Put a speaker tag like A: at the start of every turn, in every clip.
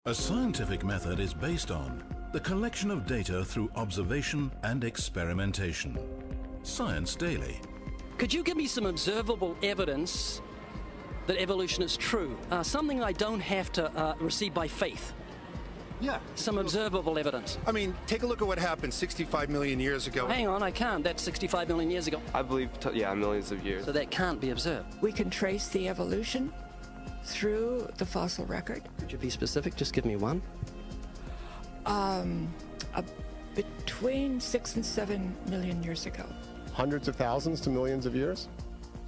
A: A scientific method is based on the collection of data through observation and experimentation. Science Daily.
B: Could you give me some observable evidence that evolution is true? Something I don't have to receive by faith.
C: Yeah.
B: Some observable evidence.
C: I mean, take a look at what happened 65 million years ago.
B: Hang on, I can't. That's 65 million years ago.
D: I believe, yeah, millions of years.
B: So that can't be observed.
E: We can trace the evolution through the fossil record.
B: Could you be specific? Just give me one.
E: Between 6 and 7 million years ago.
F: Hundreds of thousands to millions of years?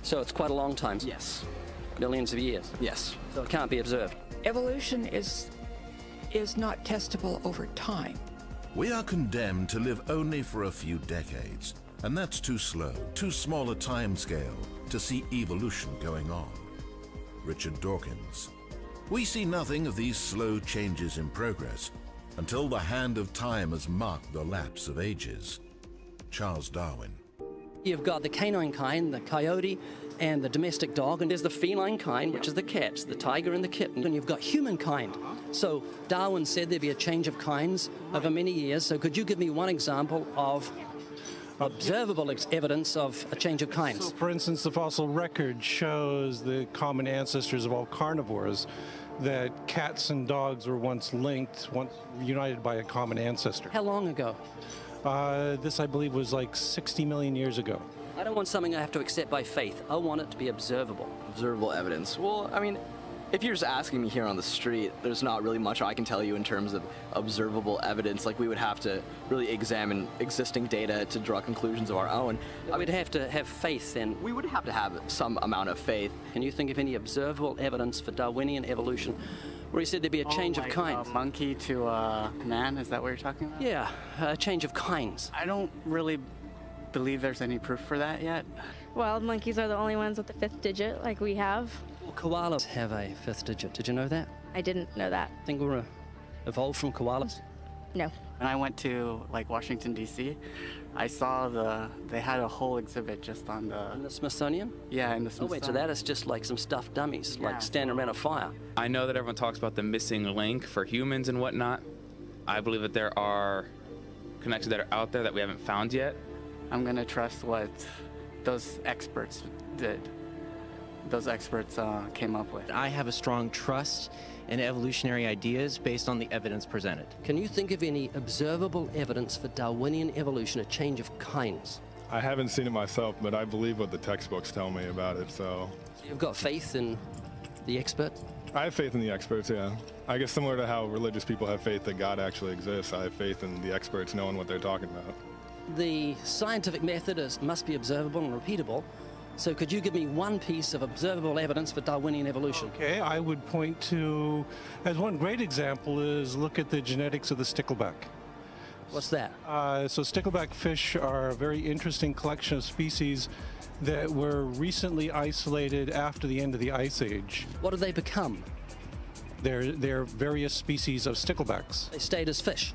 B: So it's quite a long time.
D: Yes.
B: Millions of years.
D: Yes.
B: So it can't be observed.
E: Evolution is not testable over time.
A: We are condemned to live only for a few decades, and that's too slow, too small a time scale to see evolution going on. Richard Dawkins. We see nothing of these slow changes in progress until the hand of time has marked the lapse of ages. Charles Darwin.
B: You've got the canine kind, the coyote, and the domestic dog, and there's the feline kind, which is the cats, the tiger and the kitten, and you've got humankind. So Darwin said there'd be a change of kinds over many years, so could you give me one example of observable evidence of a change of kinds?
G: So, for instance, the fossil record shows the common ancestors of all carnivores, that cats and dogs were once linked, once united by a common ancestor.
B: How long ago?
G: This, I believe, was like 60 million years ago.
B: I don't want something I have to accept by faith. I want it to be observable.
D: Observable evidence. Well, I mean, if you're just asking me here on the street, there's not really much I can tell you in terms of observable evidence. Like, we would have to really examine existing data to draw conclusions of our own.
B: I would have to have faith then.
D: We would have to have some amount of faith.
B: Can you think of any observable evidence for Darwinian evolution where he said there'd be a change of kinds?
H: Monkey to man, is that what you're talking about?
B: Yeah, a change of kinds.
H: I don't really believe there's any proof for that yet.
I: Well, monkeys are the only ones with the 5th digit, like we have.
B: Well, koalas have a 5th digit. Did you know that?
I: I didn't know that.
B: Think we're evolved from koalas?
I: No.
H: When I went to Washington, D.C., I saw they had a whole exhibit just on
B: In the Smithsonian?
H: Yeah, in the
B: Oh
H: Smithsonian.
B: wait, so that is just like some stuffed dummies, like standing around a fire.
J: I know that everyone talks about the missing link for humans and whatnot. I believe that there are connections that are out there that we haven't found yet.
H: I'm going to trust what those experts did. Those experts came up with.
K: I have a strong trust in evolutionary ideas based on the evidence presented.
B: Can you think of any observable evidence for Darwinian evolution, a change of kinds?
F: I haven't seen it myself, but I believe what the textbooks tell me about it, so.
B: You've got faith in the experts?
F: I have faith in the experts, yeah. I guess similar to how religious people have faith that God actually exists, I have faith in the experts knowing what they're talking about.
B: The scientific method must be observable and repeatable. So could you give me one piece of observable evidence for Darwinian evolution?
G: Okay, I would point to, as one great example is look at the genetics of the stickleback.
B: What's that?
G: So stickleback fish are a very interesting collection of species that were recently isolated after the end of the Ice Age.
B: What did they become?
G: They're various species of sticklebacks.
B: They stayed as fish.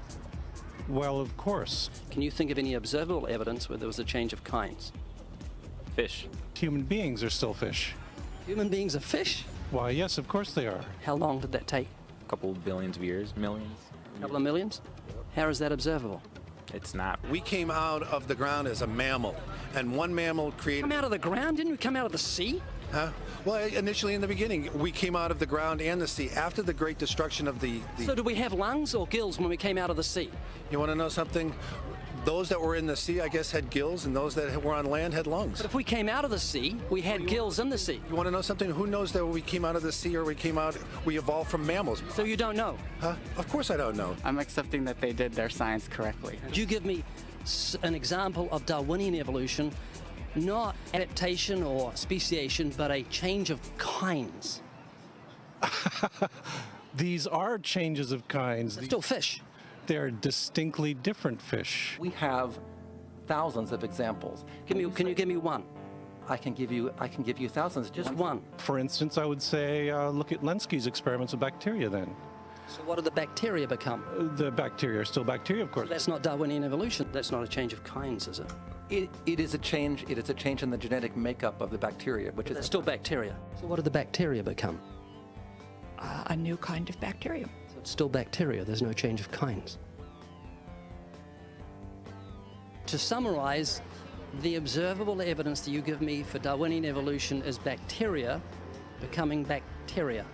G: Well, of course.
B: Can you think of any observable evidence where there was a change of kinds?
D: Fish.
G: Human beings are still fish.
B: Human beings are fish?
G: Why, yes, of course they are.
B: How long did that take?
J: A couple of billions of years, millions.
B: A couple of millions? How is that observable?
J: It's not.
C: We came out of the ground as a mammal, and one mammal created...
B: Come out of the ground? Didn't we come out of the sea?
C: Huh? Well, initially in the beginning, we came out of the ground and the sea. After the great destruction of the...
B: So did we have lungs or gills when we came out of the sea?
C: You want to know something? Those that were in the sea, I guess, had gills, and those that were on land had lungs.
B: But if we came out of the sea, we had gills in the sea.
C: You want to know something? Who knows that we came out of the sea or we evolved from mammals?
B: So you don't know?
C: Huh? Of course I don't know.
H: I'm accepting that they did their science correctly.
B: Could you give me an example of Darwinian evolution, not adaptation or speciation, but a change of kinds?
G: These are changes of kinds.
B: They're still fish.
G: They're distinctly different fish.
L: We have thousands of examples.
B: Can you give me one?
L: I can give you thousands.
B: Just one.
G: For instance, I would say look at Lenski's experiments with bacteria then.
B: So what did the bacteria become?
G: The bacteria are still bacteria, of course.
B: So that's not Darwinian evolution. That's not a change of kinds, is it?
L: It is a change. It is a change in the genetic makeup of the bacteria, which is
B: still bacteria. So what did the bacteria become?
E: A new kind of bacterium.
B: So It's still bacteria. There's no change of kinds. To summarize, the observable evidence that you give me for Darwinian evolution is bacteria becoming bacteria.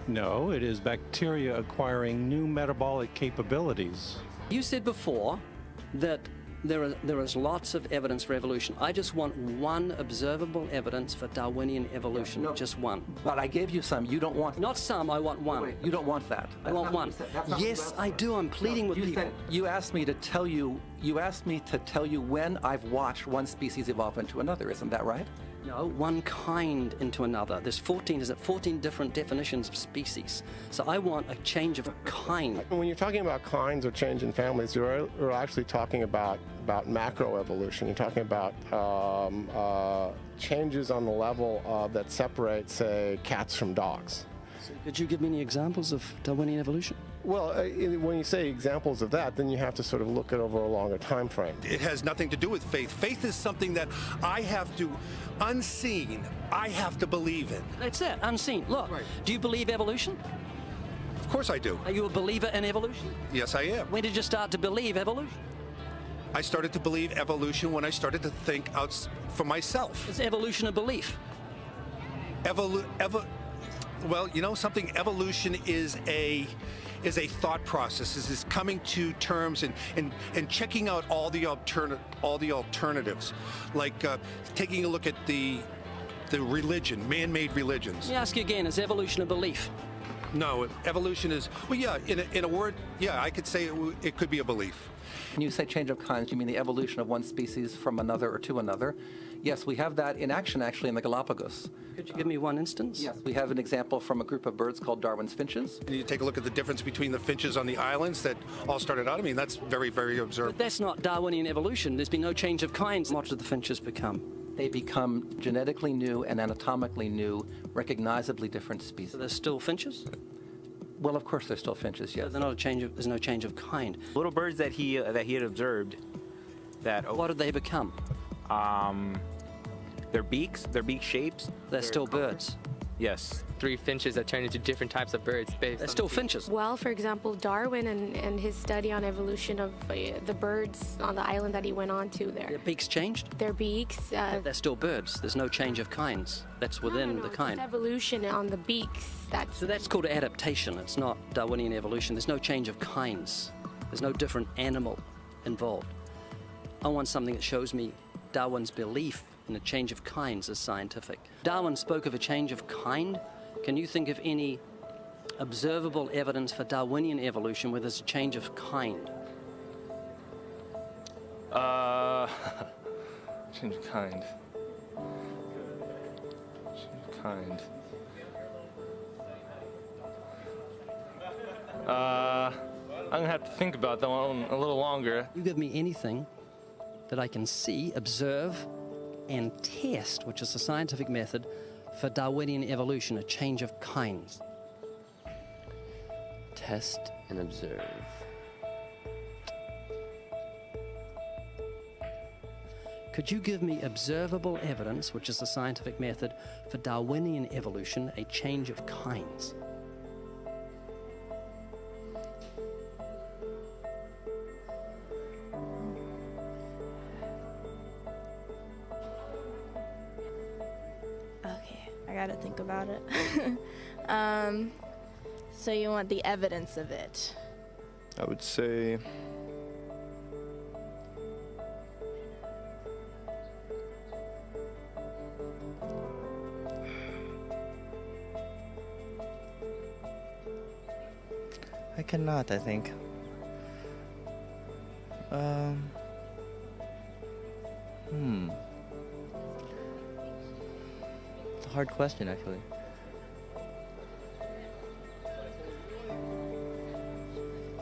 G: No, it is bacteria acquiring new metabolic capabilities.
B: You said before that there is lots of evidence for evolution. I just want one observable evidence for Darwinian evolution, just one.
L: But I gave you some. You don't want...
B: Not some, I want one.
L: Wait, you don't want that.
B: I want one. Yes, I do. I'm pleading with people.
L: You asked me to tell you when I've watched one species evolve into another. Isn't that right?
B: No, one kind into another. There's 14 different definitions of species. So I want a change of kind.
M: When you're talking about kinds or change in families, you're actually talking about macroevolution. You're talking about changes on the level that separate, say, cats from dogs.
B: So could you give me any examples of Darwinian evolution?
M: Well, when you say examples of that, then you have to sort of look at over a longer time frame.
C: It has nothing to do with faith. Faith is something that I have to, unseen, I have to believe in.
B: That's it, unseen. Look, do you believe evolution?
C: Of course I do.
B: Are you a believer in evolution?
C: Yes, I am.
B: When did you start to believe evolution?
C: I started to believe evolution when I started to think out for myself.
B: Is evolution a belief?
C: Well, you know something, evolution is a thought process. Is coming to terms and checking out all the alternatives, like taking a look at the religion, man-made religions.
B: Let me ask you again, is evolution a belief?
C: No, evolution is, well, yeah, in a word, yeah, I could say it could be a belief.
L: When you say change of kinds, you mean the evolution of one species from another or to another? Yes, we have that in action, actually, in the Galapagos.
B: Could you give me one instance?
L: Yes, we have an example from a group of birds called Darwin's finches.
C: You take a look at the difference between the finches on the islands that all started out. I mean, that's very, very observable.
B: But that's not Darwinian evolution. There's been no change of kinds. What did the finches become?
L: They become genetically new and anatomically new, recognizably different species.
B: So they're still finches?
L: Well, of course, they're still finches, yes.
B: So they're not a change of, there's no change of kind.
N: Little birds that he had observed that...
B: What did they become?
N: Their beak shapes.
B: They're still birds.
N: Yes.
O: 3 finches that turn into different types of birds based
B: They're still finches.
I: Well, for example, Darwin and his study on evolution of the birds on the island that he went on to there.
B: Their beaks changed?
I: Their beaks.
B: They're still birds. There's no change of kinds. That's within the kind.
I: It's evolution on the beaks.
B: So that's called adaptation. It's not Darwinian evolution. There's no change of kinds. There's no different animal involved. I want something that shows me Darwin's belief in a change of kinds as scientific. Darwin spoke of a change of kind. Can you think of any observable evidence for Darwinian evolution where there's a change of kind?
F: Change of kind. Change of kind. I'm gonna have to think about that one a little longer.
B: You give me anything that I can see, observe, and test, which is the scientific method for Darwinian evolution, a change of kinds.
P: Test and observe.
B: Could you give me observable evidence, which is the scientific method for Darwinian evolution, a change of kinds?
Q: I gotta think about it. So you want the evidence of it?
F: I would say...
P: I cannot, I think. It's a hard question, actually.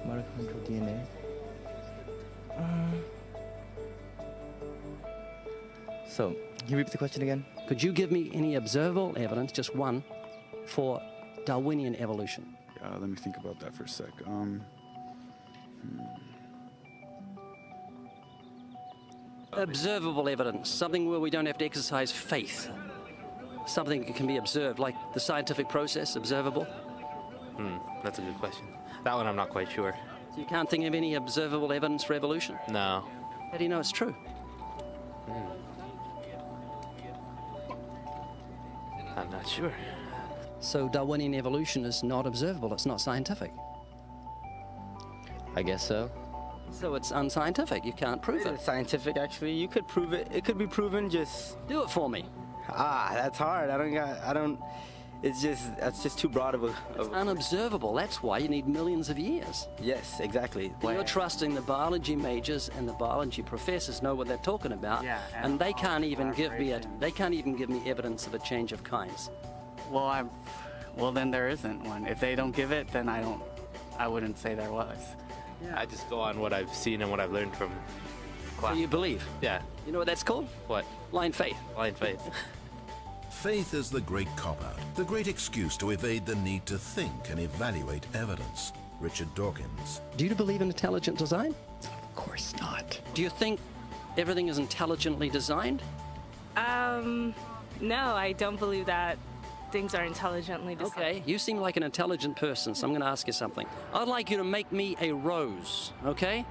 P: Mitochondrial DNA. So, can you repeat the question again?
B: Could you give me any observable evidence, just one, for Darwinian evolution?
R: Let me think about that for a sec.
B: Observable evidence, something where we don't have to exercise faith. Something that can be observed, like the scientific process, observable.
O: That's a good question. That one I'm not quite sure.
B: So you can't think of any observable evidence for evolution?
O: No.
B: How do you know it's true?
O: I'm not sure.
B: So Darwinian evolution is not observable, it's not scientific.
P: I guess so.
B: So it's unscientific, you can't prove it.
S: It's scientific, actually. You could prove it. It could be proven, just...
B: Do it for me.
S: That's hard. That's just too broad of a...
B: It's unobservable, that's why you need millions of years.
S: Yes, exactly.
B: You're trusting the biology majors and the biology professors know what they're talking about, and they can't even give me evidence of a change of kinds.
H: Well, then there isn't one. If they don't give it, then I wouldn't say there was.
O: I just go on what I've seen and what I've learned from class.
B: So you believe?
O: Yeah.
B: You know what that's called?
O: What?
B: Blind faith.
O: Blind faith.
A: Faith is the great cop-out, the great excuse to evade the need to think and evaluate evidence. Richard Dawkins.
B: Do you believe in intelligent design?
E: Of course not.
B: Do you think everything is intelligently designed?
T: No, I don't believe that things are intelligently designed.
B: Okay, you seem like an intelligent person, so I'm going to ask you something. I'd like you to make me a rose, okay?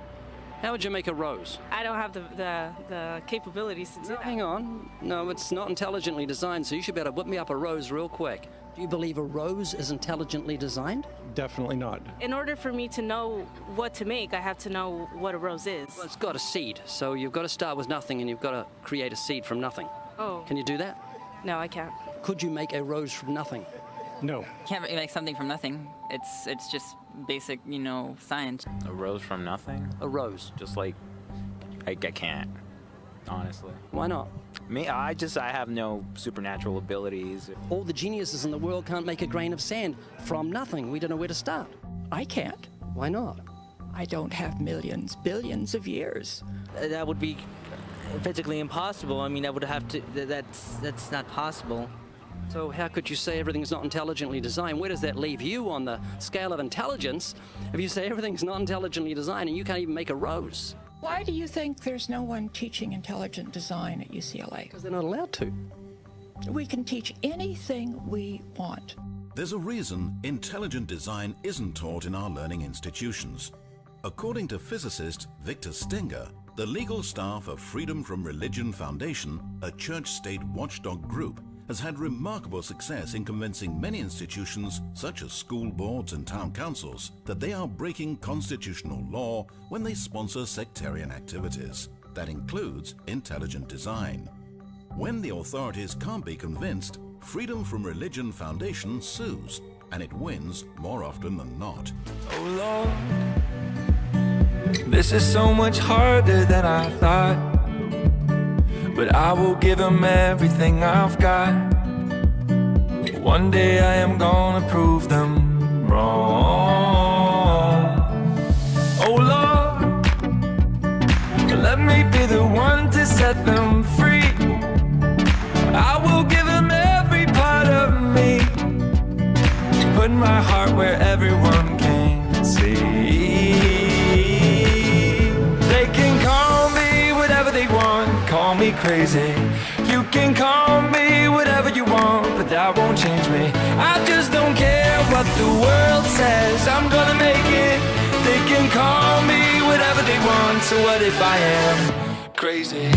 B: How would you make a rose?
T: I don't have the capabilities to do that.
B: Hang on. No, it's not intelligently designed, so you should be able to whip me up a rose real quick. Do you believe a rose is intelligently designed?
G: Definitely not.
T: In order for me to know what to make, I have to know what a rose is.
B: Well, it's got a seed, so you've got to start with nothing and you've got to create a seed from nothing.
T: Oh.
B: Can you do that?
T: No, I can't.
B: Could you make a rose from nothing?
G: No.
U: Can't make something from nothing. It's just basic, science.
N: A rose from nothing?
B: A rose.
N: Just like, I can't, honestly.
B: Why not?
N: Me, I have no supernatural abilities.
B: All the geniuses in the world can't make a grain of sand from nothing. We don't know where to start.
E: I can't.
B: Why not?
E: I don't have millions, billions of years.
V: That would be physically impossible. I mean, I would have to. That's not possible.
B: So how could you say everything's not intelligently designed? Where does that leave you on the scale of intelligence if you say everything's not intelligently designed and you can't even make a rose?
E: Why do you think there's no one teaching intelligent design at UCLA?
B: Because they're not allowed to.
E: We can teach anything we want.
A: There's a reason intelligent design isn't taught in our learning institutions. According to physicist Victor Stenger, the legal staff of Freedom from Religion Foundation, a church-state watchdog group, has had remarkable success in convincing many institutions, such as school boards and town councils, that they are breaking constitutional law when they sponsor sectarian activities. That includes intelligent design. When the authorities can't be convinced, Freedom from Religion Foundation sues, and it wins more often than not.
W: Oh Lord, this is so much harder than I thought. But I will give them everything I've got. One day I am gonna prove them wrong. Oh Lord, let me be the one to set them free. I will give them every part of me. Put my heart where everyone can see. They can call me whatever they want. Call me crazy, you can call me whatever you want, but that won't change me. I just don't care what the world says, I'm gonna make it. They can call me whatever they want, so what if I am crazy?